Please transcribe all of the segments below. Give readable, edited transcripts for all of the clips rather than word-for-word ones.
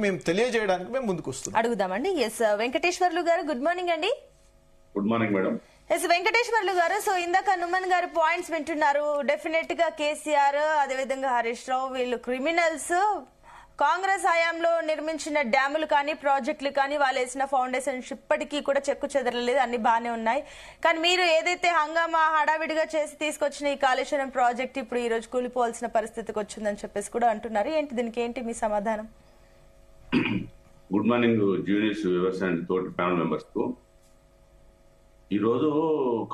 మేము తెలియజేయడానికి మేము ముందుకు వస్తున్నాం. అడుగుదామండి. ఎస్ వెంకటేశ్వర్లు గారు, గుడ్ మార్నింగ్ అండి. Good morning madam. S Venkateswarlu గారు, సో ఇందాక నుమన్ గారు పాయింట్స్ వింటున్నారు. డెఫినెట్ గా కేసీఆర్ అదేవిధంగా హరీష్ రావు వీళ్ళు క్రిమినల్స్. కాంగ్రెస్ హయాంలో నిర్మించిన డ్యాములు కానీ ప్రాజెక్టులు కానీ వాళ్ళు వేసిన ఫౌండేషన్స్ ఇప్పటికీ కూడా చెక్కు చెదరలేదు, అన్ని బాగానే ఉన్నాయి. కానీ మీరు ఏదైతే హంగామా హడావిడిగా చేసి తీసుకొచ్చిన ఈ కాళేశ్వరం ప్రాజెక్ట్ ఇప్పుడు ఈ రోజు కూలిపోవాల్సిన పరిస్థితికి వచ్చిందని చెప్పేసి కూడా అంటున్నారు. దీనికి ఏంటి మీ సమాధానం? Good morning juniors viewers and తోటి ప్యానల్ మెంబర్స్ కు. ఈరోజు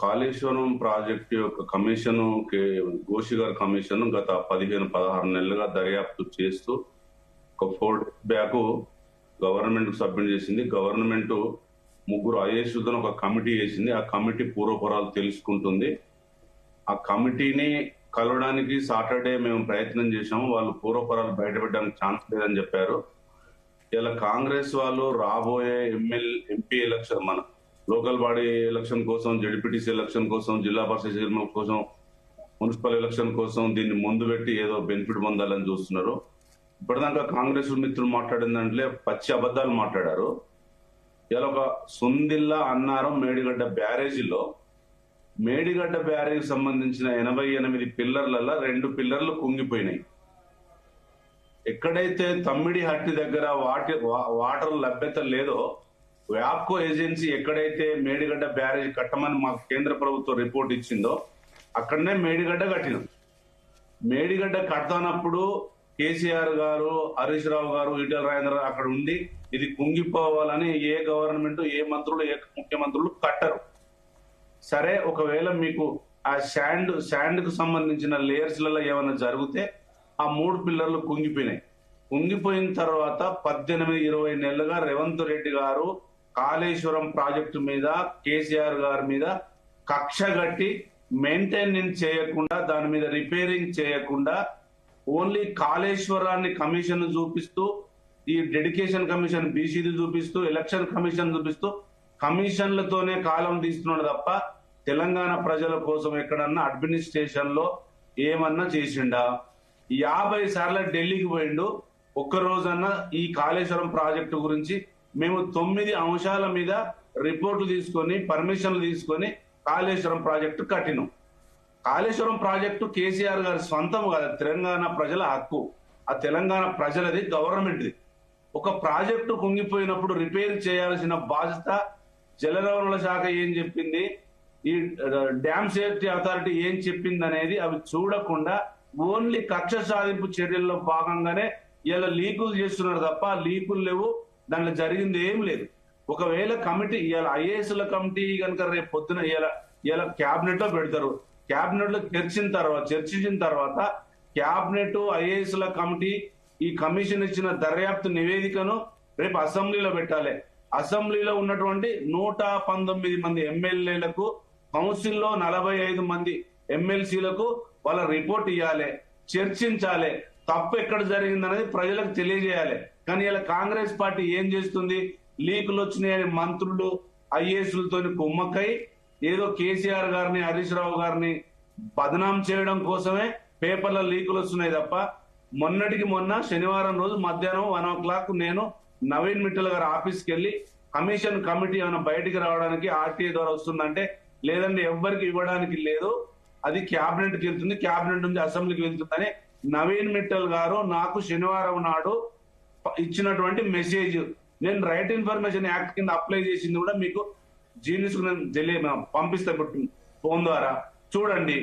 కాళేశ్వరం ప్రాజెక్టు యొక్క కమిషన్, ఘోషి గారి కమిషన్ గత 15-16 నెలలుగా దర్యాప్తు చేస్తూ ఒక 4 days బ్యాక్ గవర్నమెంట్ కు సబ్మిట్ చేసింది. గవర్నమెంట్ 3 IAS ఒక కమిటీ వేసింది. ఆ కమిటీ పూర్వపరాలు తెలుసుకుంటుంది. ఆ కమిటీని కలవడానికి సాటర్డే మేము ప్రయత్నం చేశాము. వాళ్ళు పూర్వపరాలు బయటపెట్టడానికి ఛాన్స్ లేదని చెప్పారు. ఇలా కాంగ్రెస్ వాళ్ళు రాబోయే ఎంపీ ఎలక్షన్, మన లోకల్ బాడీ ఎలక్షన్ కోసం, జడ్పీటీసీ ఎలక్షన్ కోసం, జిల్లా పరిషత్ చైర్మన్ కోసం, మున్సిపల్ ఎలక్షన్ కోసం దీన్ని ముందు పెట్టి ఏదో బెనిఫిట్ పొందాలని చూస్తున్నారు. ఇప్పటిదాకా కాంగ్రెస్ మిత్రులు మాట్లాడిన దాంట్లో పచ్చి అబద్ధాలు మాట్లాడారు. ఇలా ఒక సుందిల్లా అన్నారం మేడిగడ్డ బ్యారేజీలో, మేడిగడ్డ బ్యారేజీకి సంబంధించిన 88 పిల్లర్లలో 2 పిల్లర్లు కుంగిపోయినాయి. ఎక్కడైతే తమ్మిడి హట్టి దగ్గర వాటర్ లభ్యత లేదో, వ్యాప్కో ఏజెన్సీ ఎక్కడైతే మేడిగడ్డ బ్యారేజ్ కట్టమని మాకు కేంద్ర ప్రభుత్వం రిపోర్ట్ ఇచ్చిందో అక్కడనే మేడిగడ్డ కట్టినాం. మేడిగడ్డ కడతానప్పుడు కేసీఆర్ గారు, హరీష్ రావు గారు, ఈటెల రాజేంద్ర అక్కడ ఉండి ఇది కుంగిపోవాలని ఏ గవర్నమెంట్, ఏ మంత్రులు, ఏ ముఖ్యమంత్రులు కట్టరు. సరే, ఒకవేళ మీకు ఆ శాండ్ కు సంబంధించిన లేయర్స్ లలో ఏమైనా జరిగితే ఆ 3 పిల్లర్లు కుంగిపోయినాయి. కుంగిపోయిన తర్వాత 18-20 నెలలుగా రేవంత్ రెడ్డి గారు కాళేశ్వరం ప్రాజెక్టు మీద, కేసీఆర్ గారి మీద కక్ష గట్టి మెయింటెనెన్స్ చేయకుండా, దాని మీద రిపేరింగ్ చేయకుండా, ఓన్లీ కాళేశ్వరాన్ని కమిషన్ చూపిస్తూ, ఈ డెడికేషన్ కమిషన్ బీసీది చూపిస్తూ, ఎలక్షన్ కమిషన్ చూపిస్తూ కమిషన్లతోనే కాలం తీస్తున్నాడు తప్ప తెలంగాణ ప్రజల కోసం ఎక్కడన్నా అడ్మినిస్ట్రేషన్ లో ఏమన్నా చేసిండా? 50 సార్లు ఢిల్లీకి పోయిండు. ఒక్క రోజన్నా ఈ కాళేశ్వరం ప్రాజెక్టు గురించి మేము 9 అంశాల మీద రిపోర్ట్లు తీసుకొని, పర్మిషన్లు తీసుకొని కాళేశ్వరం ప్రాజెక్టు కట్టినాం. కాళేశ్వరం ప్రాజెక్టు కేసీఆర్ గారి స్వంతం కాదు, తెలంగాణ ప్రజల హక్కు. ఆ తెలంగాణ ప్రజలది, గవర్నమెంట్ది. ఒక ప్రాజెక్టు కుంగిపోయినప్పుడు రిపేర్ చేయాల్సిన బాధ్యత జలవనరుల శాఖ ఏం చెప్పింది, ఈ డ్యామ్ సేఫ్టీ అథారిటీ ఏం చెప్పింది అనేది అవి చూడకుండా ఓన్లీ కక్ష సాధింపు చర్యల్లో భాగంగానే ఇలా లీకులు చేస్తున్నారు తప్ప లీకులు లేవు, దాంట్లో జరిగింది ఏం లేదు. ఒకవేళ కమిటీ ఇలా ఐఏఎస్ల కమిటీ కనుక రేపు పొద్దున ఇలా క్యాబినెట్ లో పెడతారు. క్యాబినెట్ లో చర్చించిన తర్వాత క్యాబినెట్, ఐఏఎస్ల కమిటీ ఈ కమిషన్ ఇచ్చిన దర్యాప్తు నివేదికను రేపు అసెంబ్లీలో పెట్టాలి. అసెంబ్లీలో ఉన్నటువంటి 119 మంది ఎమ్మెల్యేలకు, కౌన్సిల్లో 45 మంది ఎమ్మెల్సీలకు వాళ్ళ రిపోర్ట్ ఇవ్వాలి, చర్చించాలి. తప్పు ఎక్కడ జరిగిందనేది ప్రజలకు తెలియజేయాలి. కానీ ఇలా కాంగ్రెస్ పార్టీ ఏం చేస్తుంది? లీకులు వచ్చినాయని మంత్రులు, ఐఏఎస్లతో కుమ్మక్కై ఏదో కేసీఆర్ గారిని, హరీష్ రావు గారిని బదనాం చేయడం కోసమే పేపర్ల లీకులు వస్తున్నాయి తప్ప, మొన్నటికి మొన్న శనివారం రోజు మధ్యాహ్నం 1 o'clock నేను నవీన్ మిట్టల్ గారి ఆఫీస్కి వెళ్లి కమిషన్ కమిటీ ఏమైనా బయటికి రావడానికి ఆర్టీఐ ద్వారా వస్తుందంటే, లేదంటే ఎవ్వరికి ఇవ్వడానికి లేదు, అది క్యాబినెట్ కి వెళ్తుంది, క్యాబినెట్ నుంచి అసెంబ్లీకి వెళ్తుందని నవీన్ మిట్టల్ గారు నాకు శనివారం నాడు ఇచ్చినటువంటి మెసేజ్. నేను రైట్ ఇన్ఫర్మేషన్ యాక్ట్ కింద అప్లై చేసింది కూడా మీకు జీనిస్ పంపిస్తే ఫోన్ ద్వారా చూడండి.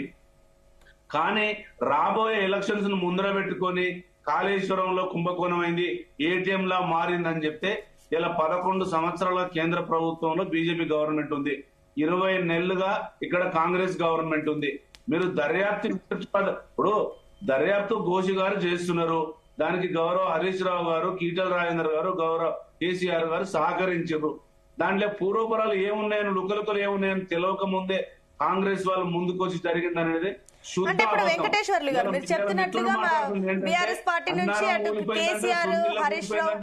కానీ రాబోయే ఎలక్షన్స్ ను ముందర పెట్టుకొని కాళేశ్వరంలో కుంభకోణం అయింది, ఏటీఎం లా మారిందని చెప్తే, ఇలా 11 సంవత్సరాల కేంద్ర ప్రభుత్వంలో బీజేపీ గవర్నమెంట్ ఉంది, 20 నెలలుగా ఇక్కడ కాంగ్రెస్ గవర్నమెంట్ ఉంది. మీరు ఇప్పుడు దర్యాప్తు ఘోషి గారు చేస్తున్నారు, దానికి గౌరవ హరీష్ రావు గారు, ఈటెల రాజేంద్ర గారు, గౌరవ కేసీఆర్ గారు సహకరించారు. దాంట్లో పూర్వపరాలు ఏమున్నాయని, లుకలుకలు ఏమున్నాయని తెలియక ముందే కాంగ్రెస్ వాళ్ళు ముందుకు వచ్చి జరిగింది అనేది అంటే ఇప్పుడు వెంకటేశ్వర్లు గారు మీరు చెప్తున్నట్లుగా బీఆర్ఎస్ పార్టీ నుంచి అటు కేసీఆర్, హరీష్ రావు